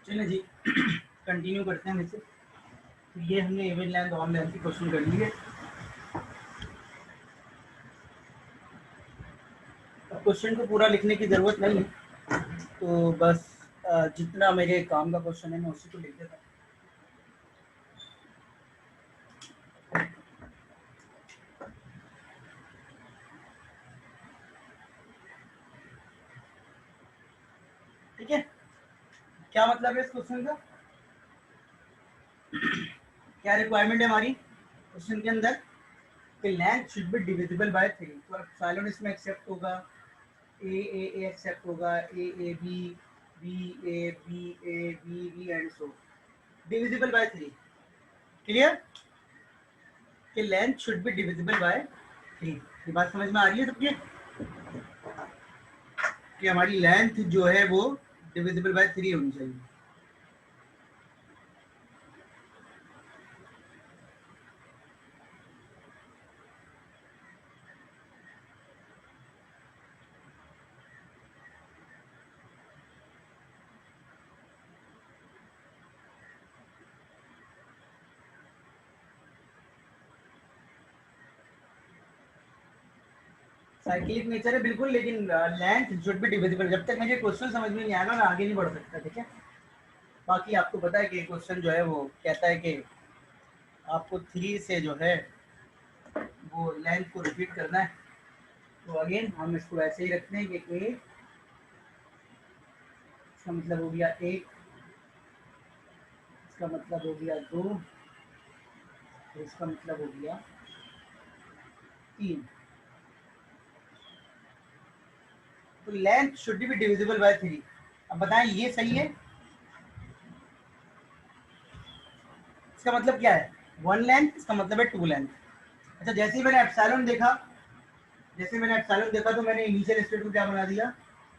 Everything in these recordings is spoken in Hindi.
चलिए जी कंटिन्यू करते हैं। वैसे तो ये हमने इवन लेंथ ऑन लेंथ की क्वेश्चन कर लिए। अब क्वेश्चन को पूरा लिखने की ज़रूरत नहीं है, तो बस जितना मेरे काम का क्वेश्चन है मैं उसी को लिख देता हूँ। ठीक है, क्या मतलब है इस क्वेश्चन का, क्या रिक्वायरमेंट है हमारी क्वेश्चन के अंदर कि length should be divisible by 3। तो एप्सिलॉन इसमें एक्सेप्ट होगा, ए एक्सेप्ट होगा, A B, B and so divisible by 3। Clear कि length should be divisible by 3। ये बात समझ में आ रही है सबके कि हमारी लेंथ जो है वो डिविजिबल बाय 3 होनी चाहिए। साइक्लिक नेचर है बिल्कुल, लेकिन लेंथ शुड बी डिविजिबल। जब तक मुझे क्वेश्चन समझ में नहीं आएगा मैं आगे नहीं बढ़ सकता। ठीक है, बाकी आपको पता है कि क्वेश्चन जो है वो कहता है कि आपको 3 से जो है वो लेंथ को रिपीट करना है। तो अगेन हम इसको ऐसे ही रखते हैं कि ए, इसका मतलब हो गया 1, इसका मतलब हो गया 2, इसका मतलब हो गया 3। तो length should be divisible by 3। अब बताएं ये सही है? इसका मतलब क्या है? 1 लेंथ, इसका मतलब है 2 लेंथ। अच्छा, जैसे ही मैंने एप्सिलॉन देखा तो मैंने इनिशियल स्टेट को क्या बना दिया?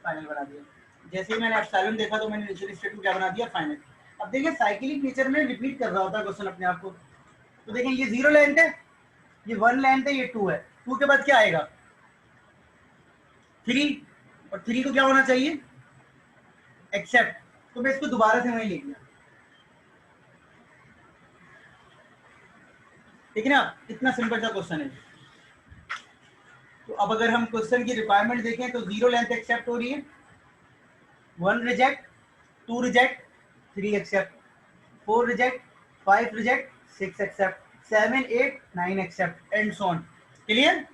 फाइनल बना दिया। जैसे ही मैंने एप्सिलॉन देखा तो मैंने इनिशियल स्टेट को क्या बना दिया? फाइनल। अब देखिए साइक्लिक नेचर में रिपीट कर रहा होता है क्वेश्चन अपने आप को। तो देखें ये 0 लेंथ है, ये 1 लेंथ है, ये 2 है। 2 के बाद क्या आएगा? 3, और 3 को क्या होना चाहिए? एक्सेप्ट। तो मैं इसको दोबारा से वहीं लिख दिया। ठीक है ना, इतना सिंपल सा क्वेश्चन है। तो अब अगर हम क्वेश्चन की रिक्वायरमेंट देखें तो 0 लेंथ एक्सेप्ट हो रही है, 1 reject, 2 reject, 3 accept, 4 reject, 5 reject, 6 accept, 7 8 9 accept and so on. Clear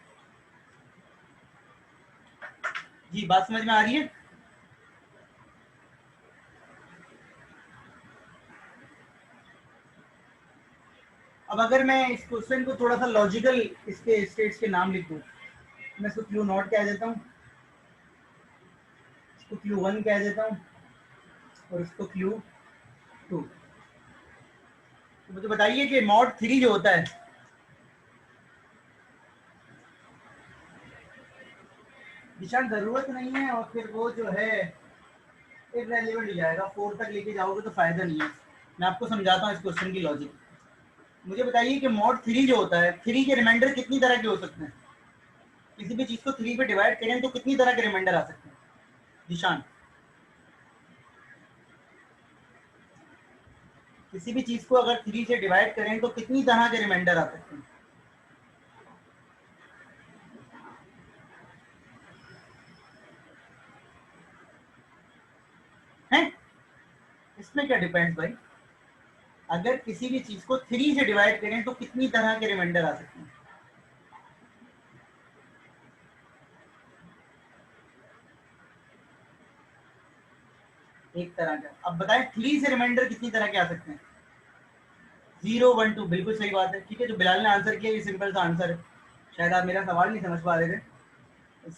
जी, बात समझ में आ रही है? अब अगर मैं इस क्वेश्चन को थोड़ा सा लॉजिकल इसके स्टेट्स के नाम लिख दूं, मैं इसको क्लू नॉट कह देता हूं, इसको क्लू 1 कह देता हूं और इसको क्लू 2। तो मुझे बताइए कि मॉड 3 जो होता है, निशान जरूरत नहीं है और फिर वो जो है इररेलेवेंट हो जाएगा। 4 तक लेके जाओगे तो फायदा नहीं है। मैं आपको समझाता हूँ इस क्वेश्चन की लॉजिक। मुझे बताइए कि मॉड 3 जो होता है, 3 के रिमाइंडर कितनी तरह के हो सकते हैं? किसी भी चीज को 3 पे डिवाइड करें तो कितनी तरह के रिमाइंडर आ सकते हैं? निशान, किसी भी चीज को अगर 3 से डिवाइड करें तो कितनी तरह के रिमाइंडर आ सकते हैं? हैं? इसमें क्या डिपेंड्स भाई? अगर किसी भी चीज को 3 से डिवाइड करें तो कितनी तरह के रिमाइंडर आ सकते हैं? एक तरह का। अब बताएं 3 से रिमाइंडर कितनी तरह के आ सकते हैं? 0 1 2, बिल्कुल सही बात है। ठीक है, जो बिलाल ने आंसर किया ये सिंपल सा आंसर है। शायद आप मेरा सवाल नहीं समझ पा रहे थे।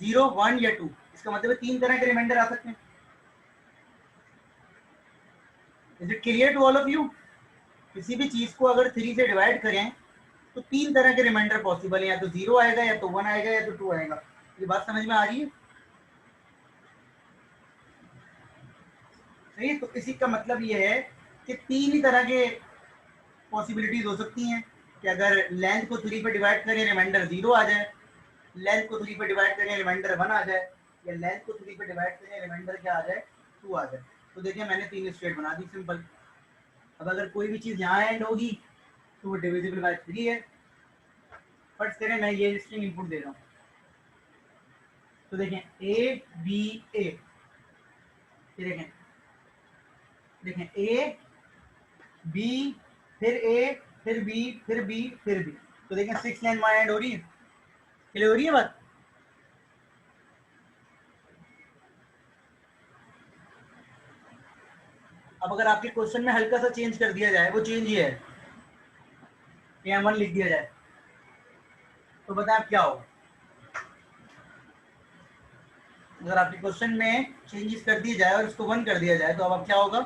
0 1 या 2, इसका मतलब 3 तरह के रिमाइंडर आ सकते हैं। Is it clear to all of you? किसी भी चीज को अगर 3 से डिवाइड करें तो 3 तरह के रिमाइंडर पॉसिबल है, या तो 0 आएगा, या तो 1 आएगा, या तो 2 आएगा। ये बात समझ में आ रही है? सही। तो इसी का मतलब ये है कि 3 ही तरह के पॉसिबिलिटीज हो सकती हैं कि अगर लेंथ को 3 पे डिवाइड करें रिमाइंडर 0 आ जाए, लेंथ को 3 पे डिवाइड करें रिमाइंडर 1 आ जाए, या लेंथ को 3 पे डिवाइड करें रिमाइंडर क्या आ जाए? 2 आ जाए। तो देखिए मैंने 3 स्टेट बना दी, सिंपल। अब अगर कोई भी चीज़ यहाँ एंड होगी तो वो डिविजिबल बाय 3 है। फर्स्ट करें, मैं ये स्ट्रिंग इनपुट दे रहा हूँ, तो देखें ए बी ए, ये देखें ए बी फिर ए फिर बी फिर बी फिर बी, तो देखें 6 लाइन वहाँ एंड हो रही है। क्लियर हो रही है बात? अब अगर आपके क्वेश्चन में हल्का सा चेंज कर दिया जाए, वो चेंज ये है, यहाँ 1 लिख दिया जाए, तो बताएं आप क्या होगा? अगर आपके क्वेश्चन में चेंजेस कर दिए जाए और उसको 1 कर दिया जाए, तो अब क्या होगा?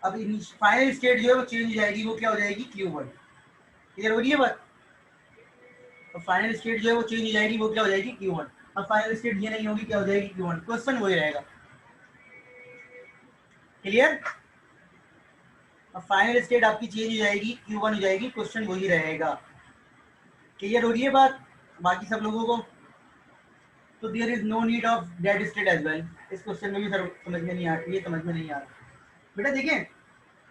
अब फाइनल स्टेट जो है वो चेंज हो जाएगी, वो क्या हो जाएगी? Q1। क्लियर हो रही है बात? अब फाइनल स्टेट जो है वो चेंज हो जाएगी, वो क्या हो जाएगी? Q1। अब फाइनल स्टेट ये नहीं होगी, क्या हो जाएगी? Q1। क्वेश्चन वही रहेगा। क्लियर? अब फाइनल स्टेट आपकी चेंज हो जाएगी, Q1 हो जाएगी, क्वेश्चन वही रहेगा। क्लियर हो रही है बात बाकी सब लोगों को? तो there is no need of dead state as well. इस क्वेश्चन में भी सर समझ में नहीं आ रही, ये समझ में नहीं आ रहा। बेटा देखिए,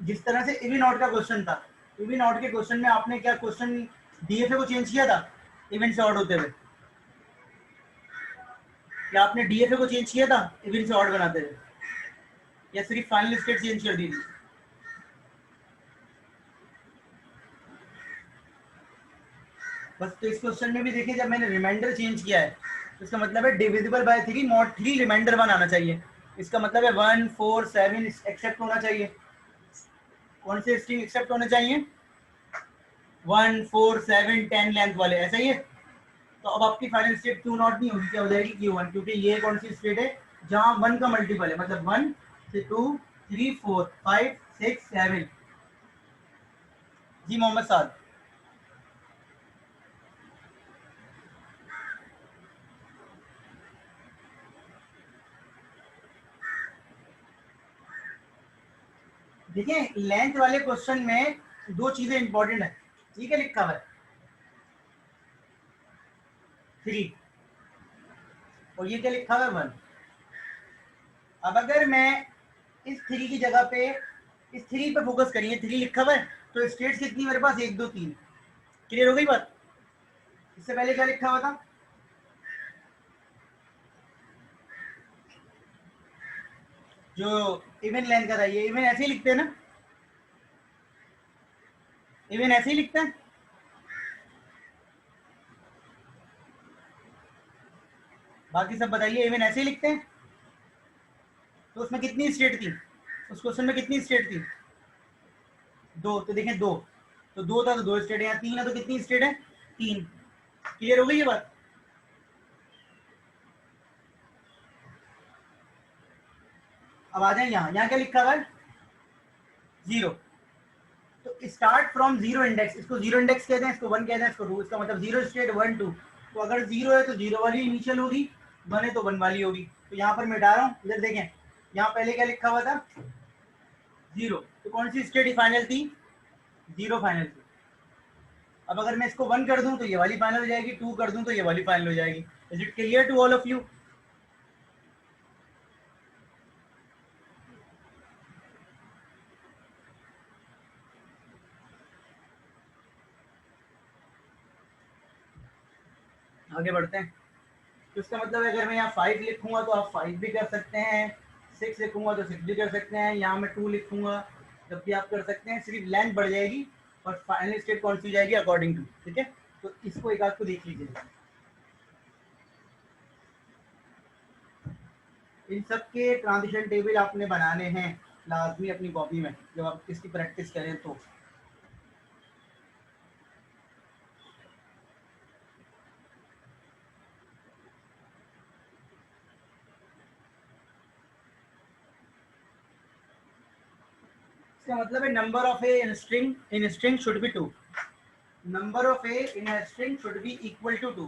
जिस तरह से इवन नॉट का क्वेश्चन था, इवन नॉट के क्वेश्चन में आपने क्या क्वेश्चन डीएफए को चेंज किया था इवेंट से ऑड होते हुए? क्या आपने डीएफए को चेंज किया था इवेंट से ऑड बनाते हुए, या सिर्फ फाइनल स्टेट चेंज कर दी थी? बस, तो इस क्वेश्चन में भी देखिए, जब मैंने रिमाइंडर चेंज किया है, तो इसका मतलब है डिविजिबल बाय 3 नॉट 3 रिमाइंडर 1 आना चाहिए। इसका मतलब है 1 4 7 एक्सेप्ट होना चाहिए। कौन से स्ट्रिंग एक्सेप्ट होने चाहिए? 1 4 7 10 लेंथ वाले, ऐसा ही है। तो अब आपकी फाइनल स्टेट क्यू नॉट नहीं होगी, क्या हो जाएगी? Q1, क्योंकि ये कौन सी स्टेट है जहां 1 का मल्टीपल है, मतलब 1 से 2 3 4 5 6 7। जी मोहम्मद साद। देखिए लेंथ वाले क्वेश्चन में दो चीजें इंपॉर्टेंट है। ठीक है, लिखा हुआ है 3, और ये क्या लिखा हुआ है 1। अब अगर मैं इस 3 की जगह पे इस 3 पे फोकस करिए, 3 लिखा हुआ है, तो स्टेट्स कितनी मेरे पास? 1 2 3। क्लियर हो गई बात? इससे पहले क्या लिखा हुआ था? जो इवन लेंथ का था, ये इवन ऐसे ही लिखते हैं ना? इवन ऐसे ही लिखते हैं। बाकी सब बताइए, इवन ऐसे ही लिखते हैं? तो उसमें कितनी स्टेट थी? उस क्वेश्चन में कितनी स्टेट थी? 2। तो देखें 2, तो 2 था तो 2 स्टेट है, यहाँ 3 है तो कितनी स्टेट है? 3। क्लियर हो गई ये बात? अब आ जाए यहाँ, यहाँ क्या लिखा हुआ है? 0। तो स्टार्ट फ्रॉम 0 इंडेक्स, इसको 0 इंडेक्स कहते हैं, इसको 1 कहते हैं, इसको 2। इसका मतलब 0 स्टेट 1 2। तो अगर 0 है तो 0 वाली इनिशियल होगी, 1 है तो 1 वाली होगी। तो यहाँ पर मैं मिटा रहा हूँ, इधर देखें, यहाँ पहले क्या लिखा हुआ था? 0। तो कौन सी स्टेट फाइनल थी? 0 फाइनल थी। अब अगर मैं इसको 1 कर दूं तो ये वाली फाइनल हो जाएगी, 2 कर दूं तो ये वाली फाइनल हो जाएगी। Is it clear to all of you? आगे बढ़ते हैं। तो इसका मतलब है अगर मैं यहाँ 5 लिखूंगा तो आप 5 भी कर सकते हैं, 6 लिखूंगा तो 6 भी कर सकते हैं, यहाँ मैं 2 लिखूंगा तब भी आप कर सकते हैं, सिर्फ लेंथ बढ़ जाएगी और फाइनल स्टेट कौन सी हो जाएगी अकॉर्डिंग टू। ठीक है, तो इसको एक आध को देख लीजिए। इन सब के ट्रांजिशन टेबल आपने बनाने हैं लाजमी अपनी कॉपी में, जब आप इसकी प्रैक्टिस करें तो। इसका मतलब है number of A in string should be 2। Number of A in a string should be equal to 2.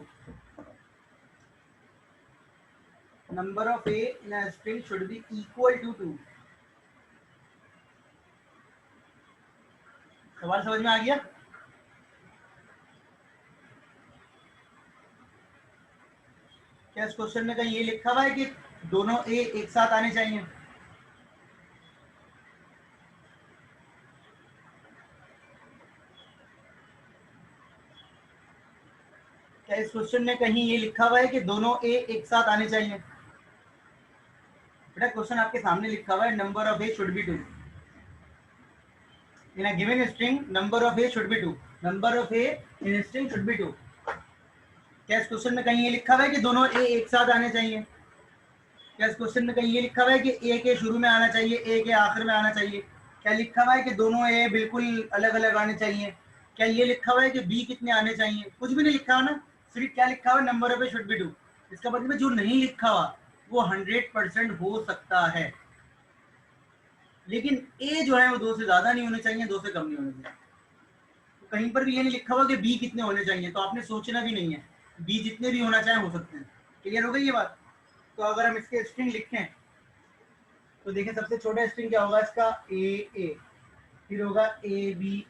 Number of a in a string should be equal to 2. सवाल समझ में आ गया? क्या इस क्वेश्चन में कहीं ये लिखा हुआ है कि दोनों ए एक साथ आने चाहिए? क्या इस क्वेश्चन में कहीं ये लिखा हुआ है कि दोनों ए एक साथ आने चाहिए? बेटा क्वेश्चन आपके सामने लिखा हुआ है number of A should be 2 in a given string, number of A should be 2, number of A in string should be 2। क्या इस क्वेश्चन में कहीं ये लिखा हुआ है कि दोनों ए एक साथ आने चाहिए? क्या इस क्वेश्चन में कहीं ये लिखा हुआ है कि ए के शुरू में आना चाहिए, ए के आखिर में आना चाहिए? क्या लिखा हुआ है कि दोनों ए बिल्कुल अलग अलग आने चाहिए? क्या ये लिखा हुआ है कि बी कितने आने चाहिए? कुछ भी नहीं लिखा हुआ ना, सिर्फ क्या लिखा हुआ है number of A should be 2। इसका मतलब जो नहीं लिखा हुआ वो 100% हो सकता है, लेकिन ए जो है वो 2 से ज्यादा नहीं होने चाहिए, 2 से कम नहीं होने चाहिए। तो कहीं पर भी ये नहीं लिखा हुआ कि बी कितने होने चाहिए, तो आपने सोचना भी नहीं है, बी जितने भी होना चाहे हो सकते हैं। क्लियर हो गई ये बात? तो अगर हम इसके स्ट्रिंग लिखें तो देखें सबसे छोटा स्ट्रिंग क्या होगा इसका, ए, फिर होगा ए बी,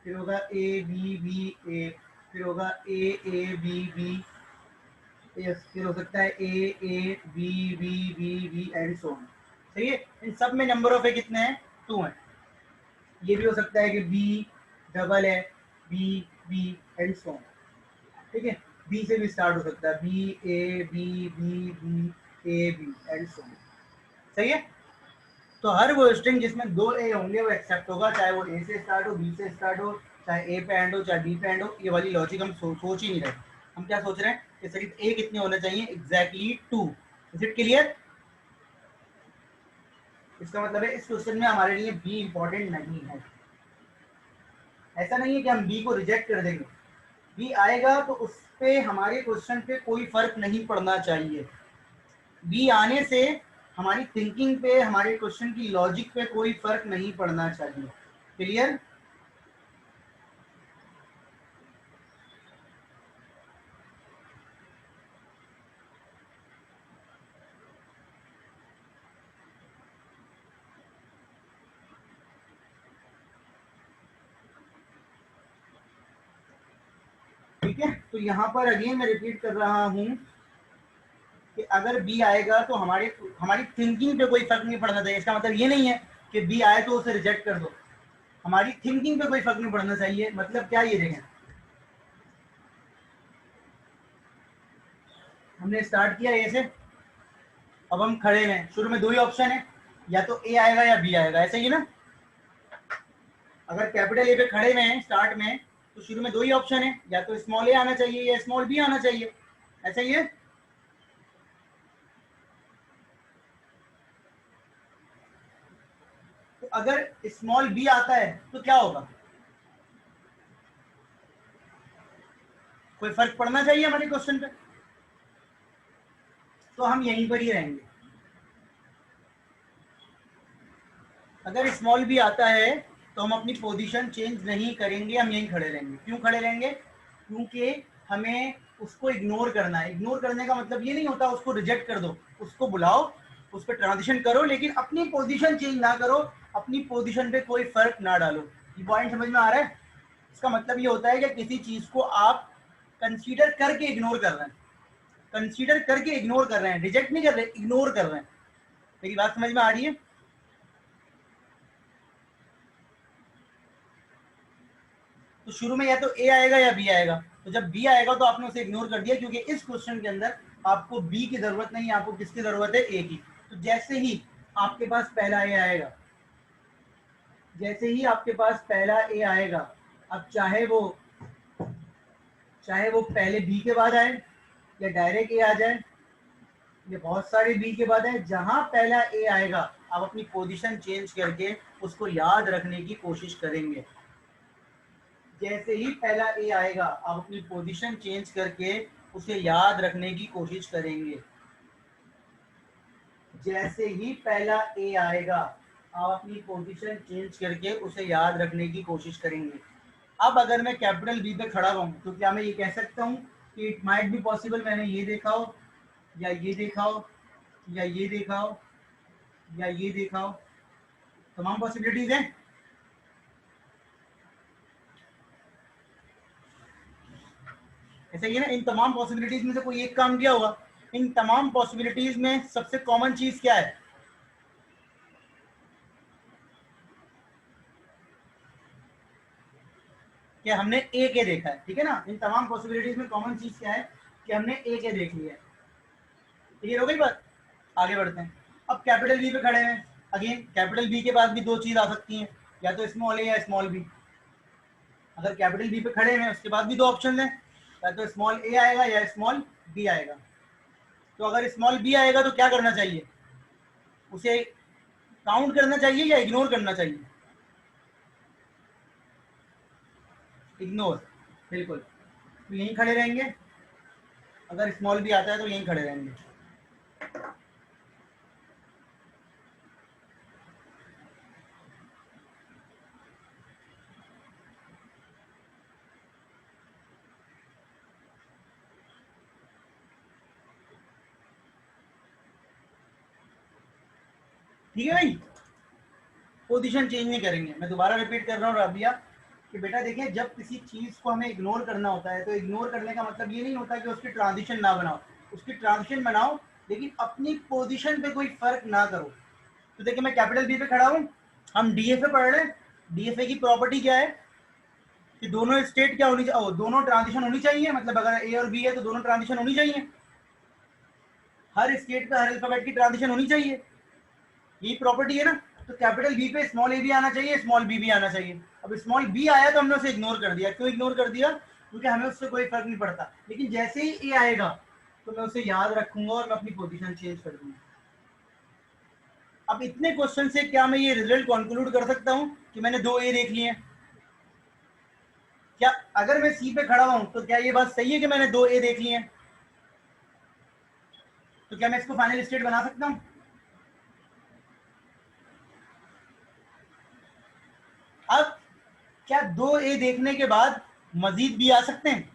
फिर होगा ए बी, फिर होगा ए बी, फिर हो सकता है A B and so on. सही है? इन सब में नंबर ऑफ ए कितने हैं? 2 हैं। ये भी हो सकता है कि बी डबल है, बी एंड सो ऑन। ठीक है, बी से भी स्टार्ट हो सकता है, B A B and so on. सही है? तो हर वो स्ट्रिंग जिसमें 2 ए होंगे वो एक्सेप्ट होगा, चाहे वो ए से स्टार्ट हो, बी से स्टार्ट हो, चाहे ए पे एंड हो, चाहे बी पे एंड हो। ये वाली लॉजिक हम सोच ही नहीं रहे। हम क्या सोच रहे हैं कि सिर्फ ए कितने होने चाहिए? एग्जैक्टली 2। Is it clear? इसका मतलब है इस क्वेश्चन में हमारे लिए बी इंपॉर्टेंट नहीं है। ऐसा नहीं है कि हम बी को रिजेक्ट कर देंगे, बी आएगा तो उस पे हमारे क्वेश्चन पे कोई फर्क नहीं पड़ना चाहिए। बी आने से हमारी थिंकिंग पे, हमारे क्वेश्चन की लॉजिक पे कोई फर्क नहीं पड़ना चाहिए। क्लियर? ठीक है, तो यहाँ पर अगेन मैं रिपीट कर रहा हूँ कि अगर बी आएगा तो हमारी थिंकिंग पे कोई फर्क नहीं पड़ना चाहिए। इसका मतलब ये नहीं है कि बी आए तो उसे रिजेक्ट कर दो, हमारी थिंकिंग पे कोई फर्क नहीं पड़ना चाहिए। मतलब क्या, ये देखें हमने स्टार्ट किया ए से, अब हम खड़े हैं, शुरू में 2 ही ऑप्शन है, या तो ए आएगा या बी आएगा, ऐसे ही ना? अगर कैपिटल ए पे खड़े हुए हैं स्टार्ट में तो शुरू में 2 ही ऑप्शन है, या तो स्मॉल ए आना चाहिए या स्मॉल बी आना चाहिए, ऐसा ही है। तो अगर स्मॉल बी आता है तो क्या होगा? कोई फर्क पड़ना चाहिए हमारे क्वेश्चन पे, तो हम यहीं पर ही रहेंगे। अगर स्मॉल बी आता है तो हम अपनी पोजीशन चेंज नहीं करेंगे, हम यहीं खड़े रहेंगे। क्यों खड़े रहेंगे? क्योंकि हमें उसको इग्नोर करना है। इग्नोर करने का मतलब ये नहीं होता उसको रिजेक्ट कर दो, उसको बुलाओ, उस पर ट्रांजिशन करो, लेकिन अपनी पोजीशन चेंज ना करो, अपनी पोजीशन पे कोई फर्क ना डालो। ये पॉइंट समझ में आ रहा है? इसका मतलब ये होता है कि किसी चीज को आप कंसीडर करके इग्नोर कर रहे हैं, कंसीडर करके इग्नोर कर रहे हैं, रिजेक्ट नहीं कर रहे, इग्नोर कर रहे हैं। मेरी बात समझ में आ रही है? तो शुरू में या तो ए आएगा या बी आएगा, तो जब बी आएगा तो आपने उसे इग्नोर कर दिया, क्योंकि इस क्वेश्चन के अंदर आपको बी की जरूरत नहीं है, आपको किसकी जरूरत है? ए की। तो जैसे ही आपके पास पहला ए आएगा, जैसे ही आपके पास पहला ए आएगा, अब चाहे वो पहले बी के बाद आए या डायरेक्ट ए आ जाए, ये बहुत सारे बी के बाद है, जहां पहला ए आएगा आप अपनी पोजीशन चेंज करके उसको याद रखने की कोशिश करेंगे। जैसे ही पहला ए आएगा आप अपनी पोजीशन चेंज करके उसे याद रखने की कोशिश करेंगे। जैसे ही पहला ए आएगा आप अपनी पोजीशन चेंज करके उसे याद रखने की कोशिश करेंगे। अब अगर मैं कैपिटल बी पे खड़ा हूँ तो क्या मैं ये कह सकता हूँ कि इट माइट बी पॉसिबल मैंने ये देखा हो, या ये देखा हो, या ये देखा हो, या ये देखा हो? तमाम पॉसिबिलिटीज हैं। ऐसा ही है ना, इन तमाम पॉसिबिलिटीज में से कोई एक काम किया होगा। इन तमाम पॉसिबिलिटीज में सबसे कॉमन चीज क्या है? कि हमने ए के देखा है, ठीक है ना। इन तमाम पॉसिबिलिटीज में कॉमन चीज क्या है कि हमने ए के देख लिया है। क्लियर हो गई बात? आगे बढ़ते हैं। अब कैपिटल बी पे खड़े हैं, अगेन कैपिटल बी के पास भी दो चीज आ सकती हैं, या तो स्मॉल ए या स्मॉल बी। अगर कैपिटल बी पे खड़े हैं उसके बाद भी दो ऑप्शन है, या तो स्मॉल ए आएगा या स्मॉल बी आएगा। तो अगर स्मॉल बी आएगा तो क्या करना चाहिए? उसे काउंट करना चाहिए या इग्नोर करना चाहिए? इग्नोर, बिल्कुल। तो यहीं खड़े रहेंगे, अगर स्मॉल बी आता है तो यहीं खड़े रहेंगे। ठीक है भाई, पोजीशन चेंज नहीं करेंगे। मैं दोबारा रिपीट कर रहा हूँ राबिया कि बेटा देखिए, जब किसी चीज को हमें इग्नोर करना होता है तो इग्नोर करने का मतलब ये नहीं होता कि उसकी ट्रांजिशन ना बनाओ, उसकी ट्रांजिशन बनाओ लेकिन अपनी पोजीशन पे कोई फर्क ना करो। तो देखिए मैं कैपिटल बी पे खड़ा हूँ, हम डीएफए पढ़ रहे हैं। डीएफए की प्रॉपर्टी क्या है कि दोनों स्टेट क्या होनी चाहिए, दोनों ट्रांजिशन होनी चाहिए। मतलब अगर ए और बी है तो दोनों ट्रांजिशन होनी चाहिए, हर स्टेट पे हर अल्फाबेट की ट्रांजिशन होनी चाहिए, यही प्रॉपर्टी है ना। तो कैपिटल बी पे स्मॉल ए भी आना चाहिए, स्मॉल बी भी आना चाहिए। अब स्मॉल बी आया तो हमने उसे इग्नोर कर दिया। क्यों इग्नोर कर दिया? क्योंकि हमें उससे कोई फर्क नहीं पड़ता। लेकिन जैसे ही ए आएगा तो मैं उसे याद रखूंगा और मैं अपनी पोजीशन चेंज कर दूंगा। अब इतने क्वेश्चन से क्या मैं ये रिजल्ट कंक्लूड कर सकता हूं कि मैंने दो ए देख लिए हैं? क्या अगर मैं सी पे खड़ा हूं तो क्या ये बात सही है कि मैंने दो ए देख लिए हैं? तो क्या मैं इसको फाइनल स्टेट बना सकता हूं? अब क्या दो ए देखने के बाद मजीद भी आ सकते हैं?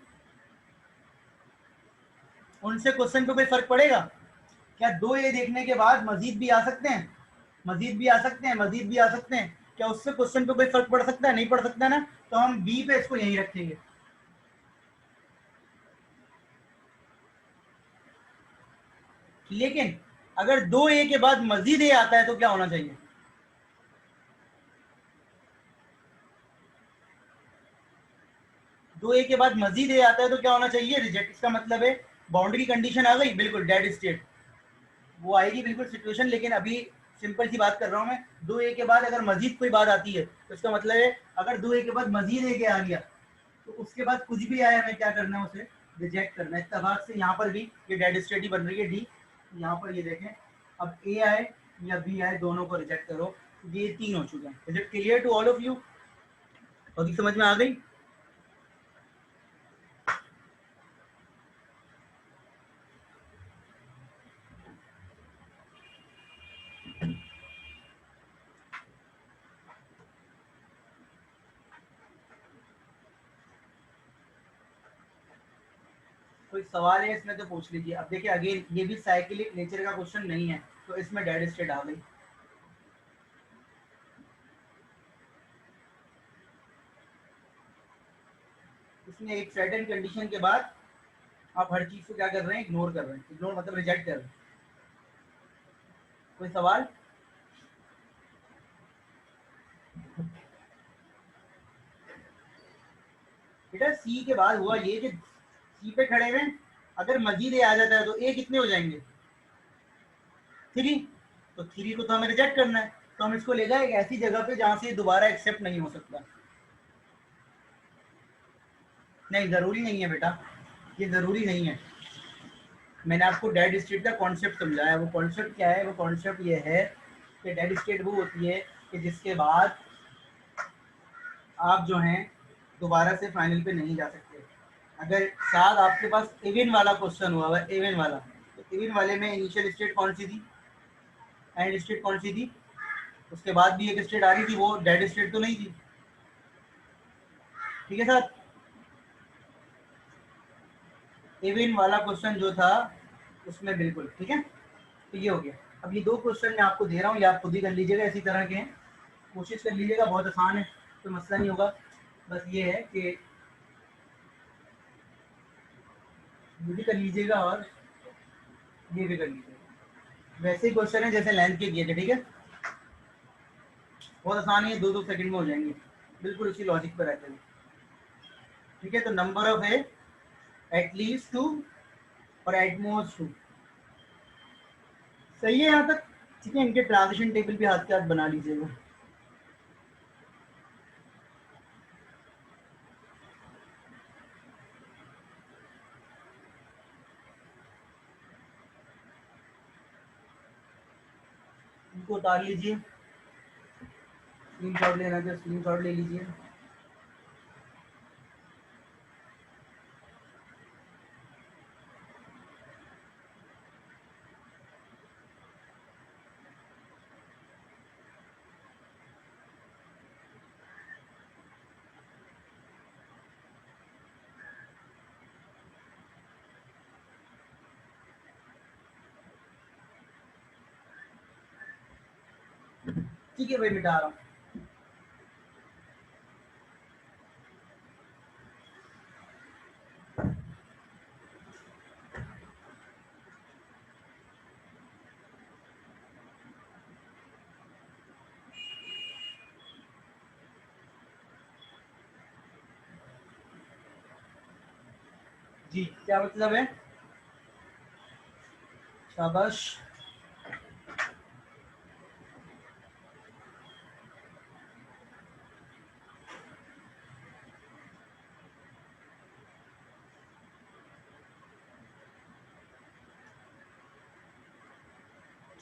उनसे क्वेश्चन पे कोई फर्क पड़ेगा? क्या दो ए देखने के बाद मजीद भी आ सकते हैं? मजीद भी आ सकते हैं, मजीद भी आ सकते हैं। क्या उससे क्वेश्चन पे कोई फर्क पड़ सकता है? नहीं पड़ सकता ना। तो हम बी पे इसको यहीं रखेंगे। लेकिन अगर दो ए के बाद मजीद ए आता है तो क्या होना चाहिए? दो ए के बाद मजीद ए आता है तो क्या होना चाहिए? रिजेक्ट। इसका मतलब है बाउंड्री कंडीशन आ गई, बिल्कुल डेड स्टेट वो आएगी, बिल्कुल सिचुएशन। लेकिन अभी सिंपल सी बात कर रहा हूं मैं, दो ए के बाद अगर मजीद कोई बात आती है तो इसका मतलब है अगर दो ए के बाद मजीद ए के आ गया तो उसके बाद कुछ भी आया हमें क्या करना है? उसे रिजेक्ट करना है। इत्तेफाक से यहाँ पर भी ये डेड स्टेट ही बन रही है डी। यहाँ पर ये देखें, अब ए आए या बी आए दोनों को रिजेक्ट करो। ये तीन हो चुके हैं। Is it clear to all of you? और समझ में आ गई? कोई सवाल है इसमें तो पूछ लीजिए। अब देखिए अगेन ये भी साइक्लिक नेचर का क्वेश्चन नहीं है तो इसमें डेड स्टेट आ गई। इसमें एक सर्टेन कंडीशन के बाद आप हर चीज को क्या कर रहे हैं? इग्नोर कर रहे हैं। इग्नोर मतलब रिजेक्ट कर रहे हैं। कोई सवाल? बेटा सी के बाद हुआ ये कि सी पे खड़े हुए, अगर मजीद ए आ जाता है तो ए कितने हो जाएंगे? थ्री। तो थ्री को तो हमें रिजेक्ट करना है, तो हम इसको ले जाए एक ऐसी जगह पे जहां से दोबारा एक्सेप्ट नहीं हो सकता। नहीं जरूरी नहीं है बेटा, ये जरूरी नहीं है। मैंने आपको डेड स्टेट का कॉन्सेप्ट समझाया। वो कॉन्सेप्ट क्या है? वो कॉन्सेप्ट ये है कि डेड स्टेट वो होती है कि जिसके बाद आप जो हैं दोबारा से फाइनल पे नहीं जा सकते। अगर साथ आपके पास इवन वाला क्वेश्चन हुआ है, इवन वाला, तो इवन वाले में इनिशियल स्टेट कौन सी थी, एंड स्टेट कौन सी थी? उसके बाद भी एक स्टेट आ रही थी, वो डेड स्टेट तो नहीं थी। ठीक है सर? इवन वाला क्वेश्चन जो था उसमें बिल्कुल ठीक है। तो ये हो गया। अब ये दो क्वेश्चन मैं आपको दे रहा हूँ, ये आप खुद ही कर लीजिएगा, इसी तरह के हैं, कोशिश कर लीजिएगा, बहुत आसान है, कोई मसला नहीं होगा। बस ये है कि ये भी कर लीजिएगा और ये भी कर लीजिए। वैसे ही क्वेश्चन है जैसे लेंथ के किए थे, ठीक है, बहुत आसान है, 2-2 सेकंड में हो जाएंगे, बिल्कुल उसी लॉजिक पर रहते हैं। ठीक है, तो नंबर ऑफ है एटलीस्ट 2 और एटमोस्ट 2, सही है यहाँ तक। ठीक है, इनके ट्रांजिशन टेबल भी हाथ के हाथ बना लीजिएगा। इनको उतार लीजिए, स्क्रीनशॉट लेना है स्क्रीनशॉट ले लीजिए। ठीक है भाई, मिटा रहा हूँ। जी, क्या मतलब है? शाबाश।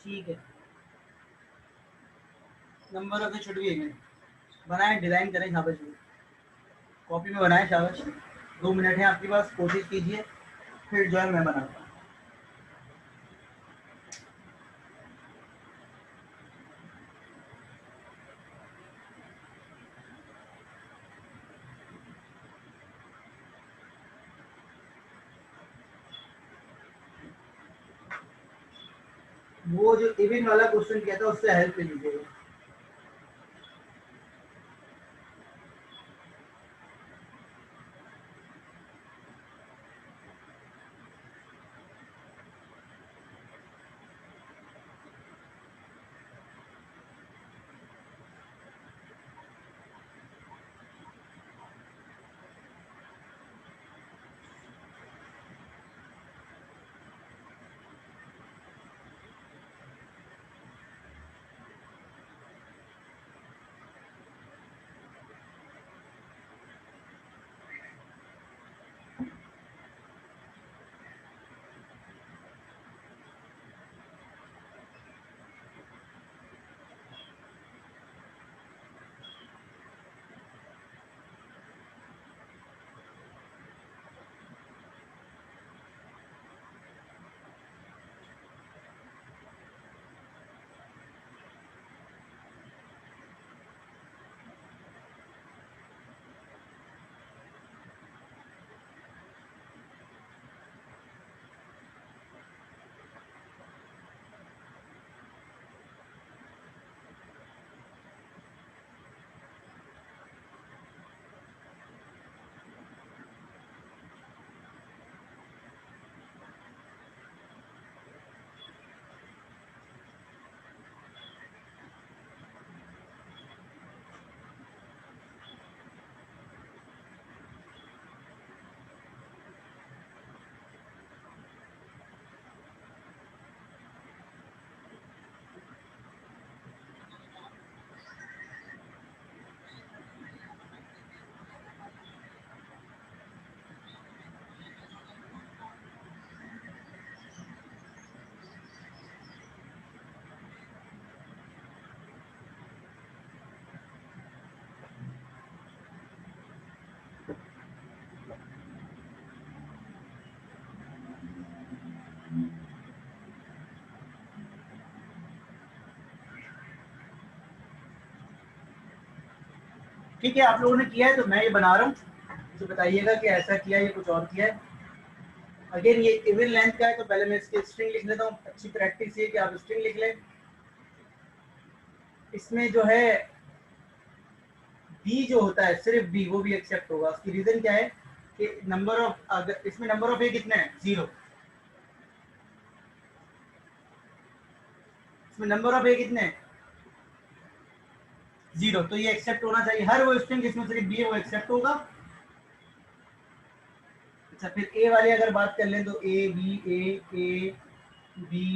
ठीक है, नंबर ऑफ शुड बी बनाए, डिजाइन करें, शाबाश, कॉपी में बनाए, शाबाश। 2 मिनट है आपके पास, कोशिश कीजिए, फिर जो है मैं बनाता हूँ। वो जो इवन वाला क्वेश्चन किया था उससे हेल्प ले लीजिएगा। ठीक है, आप लोगों ने किया है तो मैं ये बना रहा हूँ, तो बताइएगा कि ऐसा किया या कुछ और किया है। अगेन ये इवन लेंथ का है, तो पहले मैं इसकी स्ट्रिंग लिख लेता हूँ। अच्छी प्रैक्टिस ये कि आप स्ट्रिंग लिख लें। इसमें जो है बी जो होता है, सिर्फ बी, वो भी एक्सेप्ट होगा। उसकी रीजन क्या है कि नंबर ऑफ, अगर इसमें नंबर ऑफ ए कितने हैं, 0, इसमें नंबर ऑफ ए कितने हैं? 0, तो ये एक्सेप्ट होना चाहिए। हर वो स्ट्रिंग जिसमें सिर्फ बी है वो एक्सेप्ट होगा। अच्छा, फिर ए वाली अगर बात कर लें तो A B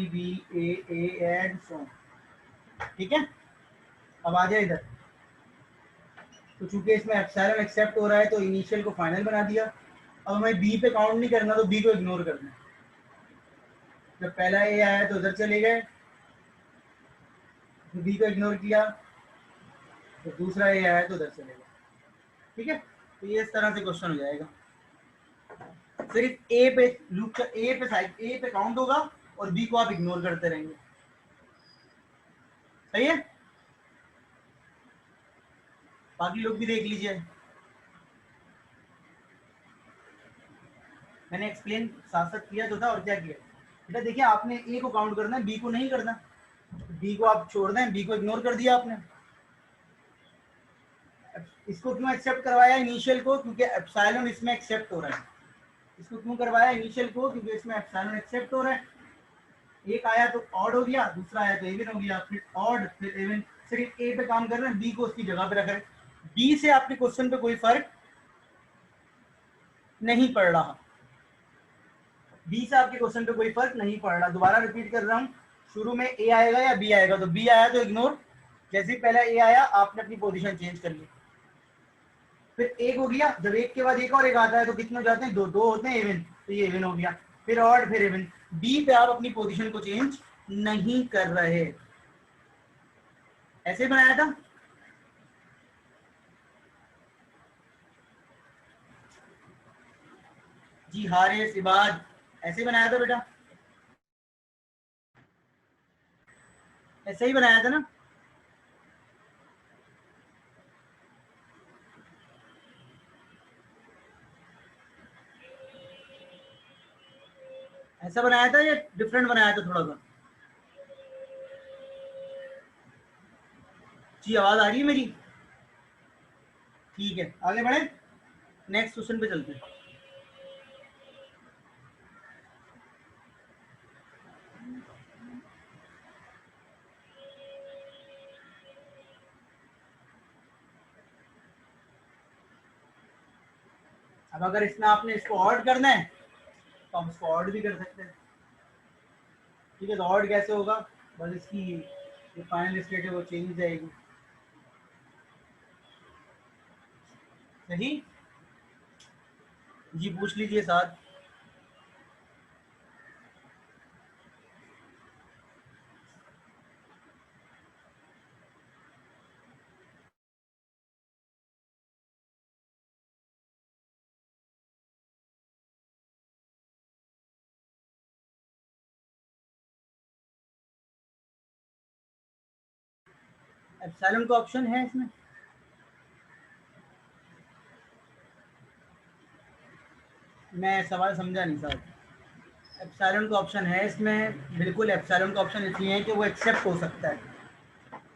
B A and so, ठीक है। अब आ जाए इधर, तो चूंकि इसमें एप्सिलॉन एक्सेप्ट हो रहा है तो इनिशियल को फाइनल बना दिया। अब हमें बी पे काउंट नहीं करना, तो बी को इग्नोर करना है। जब पहला ए आया तो उधर चले गए, तो बी को इग्नोर किया, तो दूसरा ए आया तो उधर चले गए, ठीक है। तो ये इस तरह से क्वेश्चन हो जाएगा। सिर्फ ए पे लूप, ए पे काउंट होगा और बी को आप इग्नोर करते रहेंगे, सही है। बाकी लोग भी देख लीजिए, मैंने एक्सप्लेन साथ साथ किया तो था और क्या किया बेटा। देखिए आपने ए को काउंट करना है, बी को नहीं करना। बी को आप छोड़ दें, बी को इग्नोर कर दिया आपने। इसको क्यों एक्सेप्ट करवाया इनिशियल को? क्योंकि एप्सिलॉन इसमें एक्सेप्ट हो रहा है। इसको क्यों करवाया इनिशियल को? क्योंकि इसमें एप्सिलॉन एक्सेप्ट हो रहा है। एक आया तो ऑड हो गया, दूसरा आया तो इवन हो गया, फिर ऑड फिर इवन। सिर्फ ए पे काम कर रहे हैं, बी को उसकी जगह पे रख रहे हैं। बी से आपके क्वेश्चन पे कोई फर्क नहीं पड़ रहा, बी से आपके क्वेश्चन पे कोई फर्क नहीं पड़ रहा। दोबारा रिपीट कर रहा हूँ, शुरू में ए आएगा या बी आएगा, तो बी आया तो इग्नोर, जैसे ही पहला ए आया आपने अपनी पोजीशन चेंज कर ली। फिर एक हो गया, जब एक के बाद एक और एक आता है तो कितने हो जाते हैं? दो, दो होते हैं इवन, तो ये इवन हो गया। फिर ऑड फिर इवन। बी पे आप अपनी पोजीशन को चेंज नहीं कर रहे, ऐसे बनाया था। जी हारिस इबाद, ऐसे बनाया था बेटा, ऐसे ही बनाया था ना। ऐसा बनाया था या डिफरेंट बनाया था थोड़ा सा? जी आवाज आ रही है मेरी? ठीक है, आगे बढ़े, नेक्स्ट क्वेश्चन पे चलते हैं। अब अगर इसमें आपने इसको ऑड करना है तो हम इसको ऑड भी कर सकते हैं, ठीक है। तो ऑड कैसे होगा? बस इसकी जो फाइनल स्टेट है वो चेंज हो जाएगी, सही। जी पूछ लीजिए साथ। एप्सिलॉन का ऑप्शन है इसमें? मैं सवाल समझा नहीं साहब। एप्सिलॉन का ऑप्शन है इसमें, बिल्कुल। एप्सिलॉन का ऑप्शन इसलिए है कि वो एक्सेप्ट हो सकता है।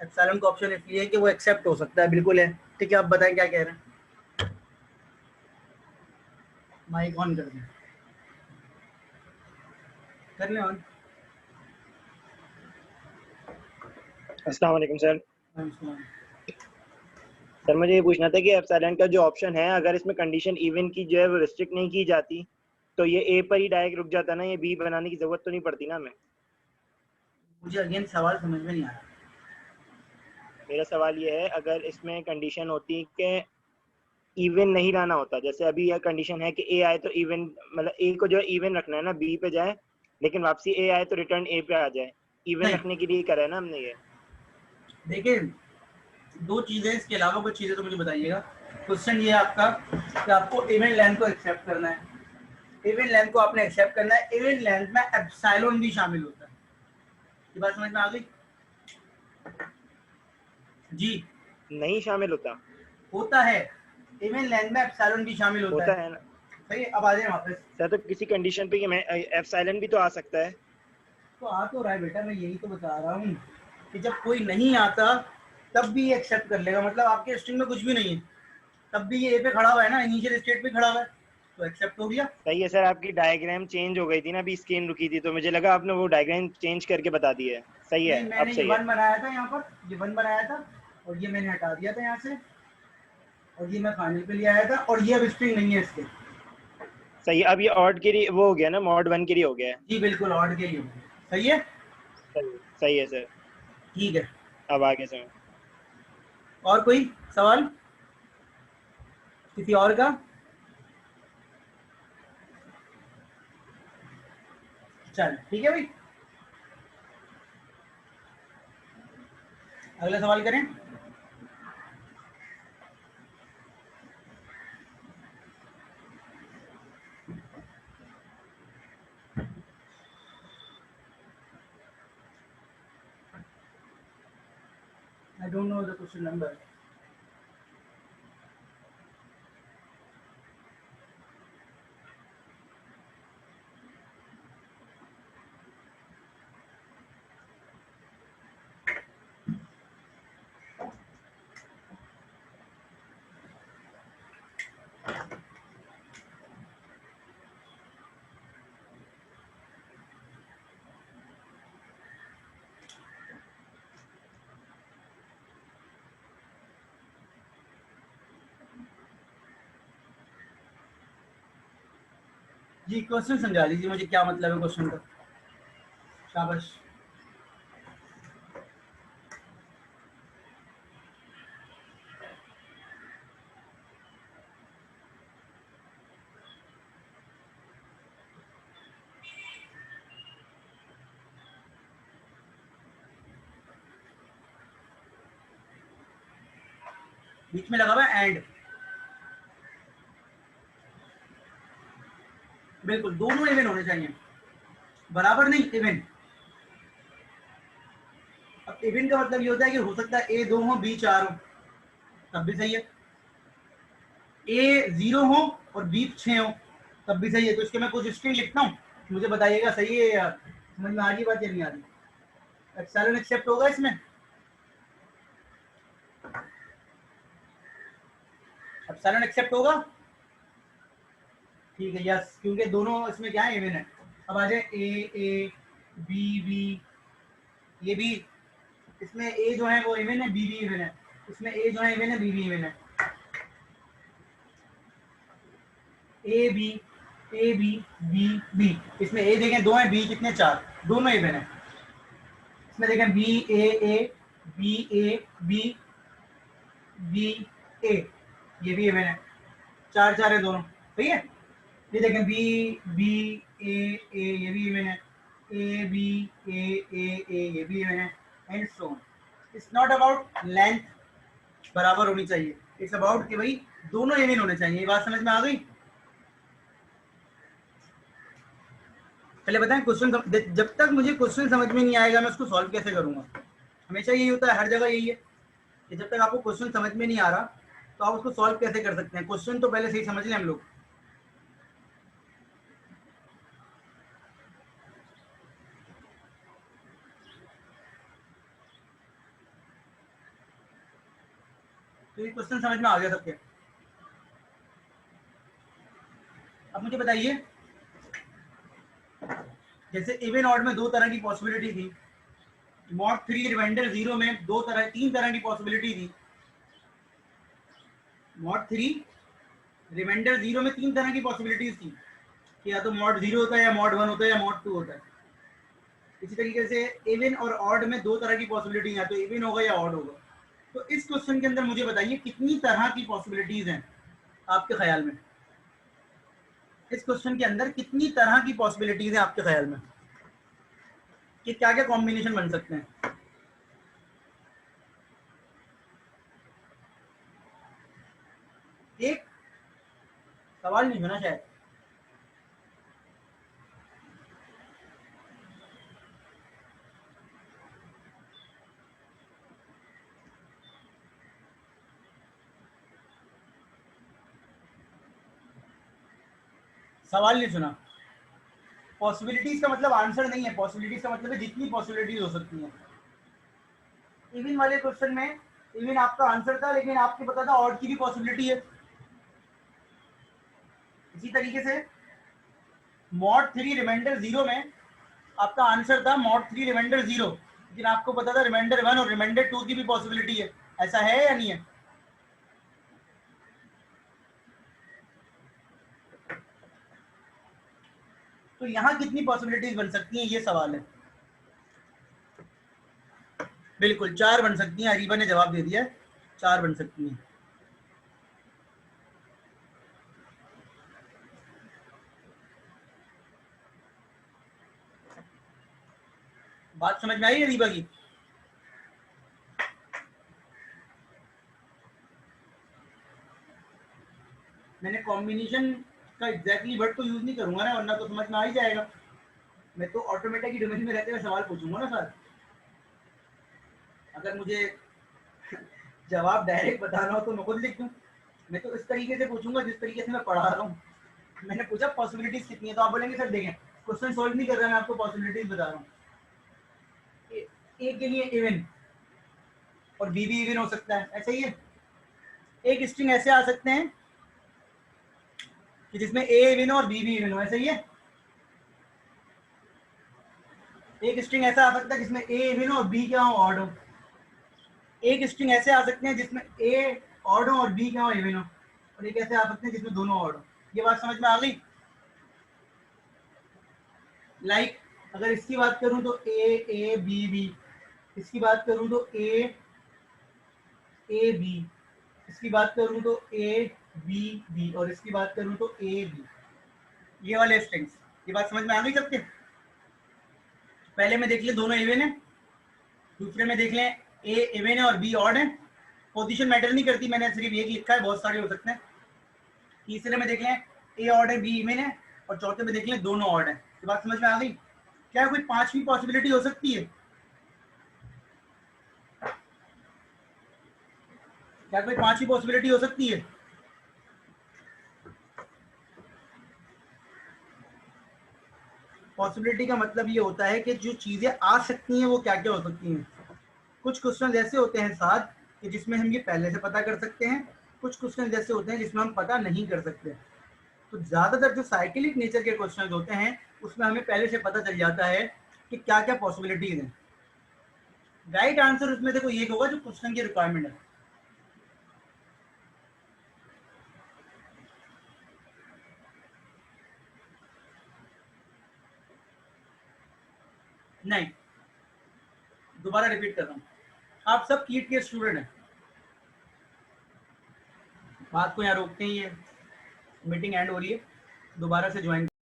एप्सिलॉन का ऑप्शन इसलिए है कि वो एक्सेप्ट हो सकता है, बिल्कुल है। ठीक है, आप बताएं क्या कह रहे हैं। माइक ऑन कर दें, कर लें ऑन। अस्सलाम वालेकुम सर। सर सर मुझे ये पूछना था कि एप्सिलॉन का जो ऑप्शन है, अगर इसमें कंडीशन इवन की जो है वो रिस्ट्रिक्ट नहीं की जाती तो ये ए पर ही डायरेक्ट रुक जाता ना, ये बी बनाने की जरूरत तो नहीं पड़ती ना हमें? मुझे अगेन सवाल समझ में नहीं आया। मेरा सवाल ये है, अगर इसमें कंडीशन होती कि इवन नहीं लाना होता, जैसे अभी यह कंडीशन है कि ए आए तो इवन, मतलब ए को जो है इवन रखना है ना, बी पे जाए, लेकिन वापसी ए आए तो रिटर्न ए पे आ जाए, इवन रखने के लिए करा है ना हमने ये। देखिए दो चीजें, इसके अलावा कुछ चीजें तो मुझे बताइएगा। क्वेश्चन ये है आपका कि आपको इवेंट लेंथ को एक्सेप्ट करना है। इवेंट लेंथ को आपने एक्सेप्ट करना है, इवेंट लेंथ में एप्सिलॉन भी शामिल होता है। ये बात समझ में आ गई? जी नहीं शामिल होता है, इवेंट लेंथ में एप्सिलॉन भी शामिल होता है ना। सही। अब आ जाए वापस। सर तो किसी कंडीशन पे मैं एप्सिलॉन भी तो आ सकता है। तो आ तो रहा है बेटा, मैं यही तो बता रहा हूँ कि जब कोई नहीं आता तब भी ये एक्सेप्ट कर लेगा। मतलब आपके स्ट्रिंग में कुछ भी नहीं है, तब भी ये ए पे खड़ा हुआ है ना, इनिशियल स्टेट पे खड़ा हुआ है, तो एक्सेप्ट हो गया। सही है सर, आपकी डायग्राम चेंज हो गई थी ना, अभी स्क्रीन रुकी थी तो मुझे लगा आपने वो डायग्राम चेंज करके बता दी है। सही है, नहीं, अब मैंने ये सही है। 1 बनाया था यहाँ पर, ये 1 बनाया था और ये मैंने हटा दिया था यहाँ से, और ये मैं फाइनल पे ले आया था, और ये अब स्ट्रिंग नहीं है इसके। सही है, अब ये ऑड के लिए वो हो गया ना, मॉड 1 के लिए हो गया है। जी बिल्कुल, ऑड के लिए। सही है, सही है सर। ठीक है। अब आगे से और कोई सवाल किसी और का? चल ठीक है भाई, अगला सवाल करें। I don't know the question number. जी क्वेश्चन समझा दीजिए मुझे, क्या मतलब है क्वेश्चन का। शाबाश। बीच में लगा हुआ है एंड, बिल्कुल दोनों इवन होने चाहिए, बराबर नहीं, इवन। अब इवन का मतलब ये होता है कि हो सकता है ए 2 हो, बी 4 हो, तब भी सही है। ए 0 हो और बी 6 हो, तब भी सही है। तो इसके मैं कुछ स्ट्रिंग लिखता हूँ, मुझे बताइएगा सही है या समझ में आ रही बात या नहीं आ रही। एक्सेप्शन एक्सेप्ट होगा इसमें, एक्सेप्शन एक्सेप्ट होगा, ठीक है यस, क्योंकि दोनों इसमें क्या है, इवन है। अब आ जाए ए ए, बी बी, ये भी इसमें ए जो है वो इवन है, बी भी इवन है, इसमें ए जो है इवन है, बी भी इवन है। A B, A B, B B, इसमें ए देखें 2 है, बी कितने 4, दोनों इवन है। इसमें देखें B A, B A B, B A, ये भी इवन है, 4 4 है दोनों, सही है। ये देखें बी बी ए ए, ये भी इवन है, ए बी ए ये भी इवन है, and so on. It's not about length बराबर होनी चाहिए, इट्स अबाउट कि भाई दोनों इवन होने चाहिए। ये बात समझ में आ गई। पहले बताएं क्वेश्चन, जब तक मुझे क्वेश्चन समझ में नहीं आएगा मैं उसको सॉल्व कैसे करूंगा। हमेशा यही होता है, हर जगह यही है कि जब तक आपको क्वेश्चन समझ में नहीं आ रहा तो आप उसको सॉल्व कैसे कर सकते हैं। क्वेश्चन तो पहले सही समझ लें हम लोग। तो ये क्वेश्चन समझ में आ गया सबके। अब मुझे बताइए, जैसे इवन ऑड में 2 तरह की पॉसिबिलिटी थी, मॉड 3 रिमाइंडर 0 में 3 तरह की पॉसिबिलिटी थी। मॉड 3 रिमाइंडर 0 में 3 तरह की पॉसिबिलिटीज थी कि या तो मॉड 0 होता है, या मॉड 1 होता है, या मॉड 2 होता है। इसी तरीके से इवन और ऑड में 2 तरह की पॉसिबिलिटी है, तो इवन होगा या ऑड होगा। तो इस क्वेश्चन के अंदर मुझे बताइए कितनी तरह की पॉसिबिलिटीज हैं आपके ख्याल में। इस क्वेश्चन के अंदर कितनी तरह की पॉसिबिलिटीज हैं आपके ख्याल में, कि क्या क्या कॉम्बिनेशन बन सकते हैं। एक सवाल नहीं सुना शायद। सवाल नहीं सुना। पॉसिबिलिटीज का मतलब आंसर नहीं है, पॉसिबिलिटीज का मतलब है जितनी पॉसिबिलिटीज हो सकती हैं। इवन वाले क्वेश्चन में इवन आपका आंसर था, लेकिन आपको पता था ऑड की भी पॉसिबिलिटी है। इसी तरीके से मॉड 3 रिमाइंडर 0 में आपका आंसर था मॉड 3 रिमाइंडर 0, लेकिन आपको पता था रिमाइंडर 1 और रिमाइंडर 2 की भी पॉसिबिलिटी है, ऐसा है या नहीं है? तो यहाँ कितनी पॉसिबिलिटीज बन सकती हैं, ये सवाल है। बिल्कुल 4 बन सकती हैं, अरीबा ने जवाब दे दिया है, 4 बन सकती हैं। बात समझ में आई अरीबा की? मैंने कॉम्बिनेशन का एग्जैक्टली वर्ड तो यूज नहीं करूंगा ना, वरना तो समझ में आ ही जाएगा। मैं तो ऑटोमेटिक ही डोमेन में रहते हुए सवाल पूछूंगा ना सर। अगर मुझे जवाब डायरेक्ट बताना हो तो मैं खुद लिख दूं। मैं तो इस तरीके से पूछूंगा जिस तरीके से मैं पढ़ा रहा हूँ। मैंने पूछा पॉसिबिलिटीज कितनी है, तो आप बोलेंगे सर देखें क्वेश्चन सोल्व नहीं कर रहा, मैं आपको पॉसिबिलिटीज बता रहा हूँ। ए के लिए इवन और बी भी इवन हो सकता है, ऐसा ही है। एक स्ट्रिंग ऐसे आ सकते हैं कि जिसमें ए इवन हो और बी भी इवन हो, ऐसा ही है। एक स्ट्रिंग ऐसा आ सकता है जिसमें ए इवन हो और बी क्या हो, ऑड हो। एक स्ट्रिंग ऐसे आ सकते हैं जिसमें ए ऑड हो और बी क्या हो, इवन हो। और एक ऐसे आ सकते हैं जिसमें दोनों ऑड हो। ये बात समझ में आ गई? लाइक अगर इसकी बात करूं तो ए बी बी, इसकी बात करूं तो ए बी, इसकी बात करूं तो ए बी बी, और इसकी बात करूं तो ए बी। ये वाले स्ट्रिंग्स, ये बात समझ में आ गई सबके? पहले में देख ले दोनों इवन है, दूसरे में देख लें ए इवन है और बी ऑड है। पोजीशन मैटर नहीं करती, मैंने सिर्फ एक लिखा है, बहुत सारे हो सकते हैं। तीसरे में देख लें ए ऑड है बी इवन है, और चौथे में देख लें दोनों ऑड है। ये बात समझ में आ गई? क्या कोई पांचवी पॉसिबिलिटी हो सकती है? क्या कोई पांचवी पॉसिबिलिटी हो सकती है? पॉसिबिलिटी का मतलब ये होता है कि जो चीजें आ सकती हैं वो क्या क्या हो सकती हैं। कुछ क्वेश्चन ऐसे होते हैं साथ कि जिसमें हम ये पहले से पता कर सकते हैं, कुछ क्वेश्चन ऐसे होते हैं जिसमें हम पता नहीं कर सकते। तो ज्यादातर जो साइक्लिक नेचर के क्वेश्चन होते हैं उसमें हमें पहले से पता चल जाता है कि क्या क्या पॉसिबिलिटीज हैं। राइट आंसर उसमें से कोई एक होगा जो क्वेश्चन की रिक्वायरमेंट है। नहीं, दोबारा रिपीट कर रहा हूँ, आप सब कीट के स्टूडेंट हैं, बात को यहाँ रोकते ही है, मीटिंग एंड हो रही है, दोबारा से ज्वाइन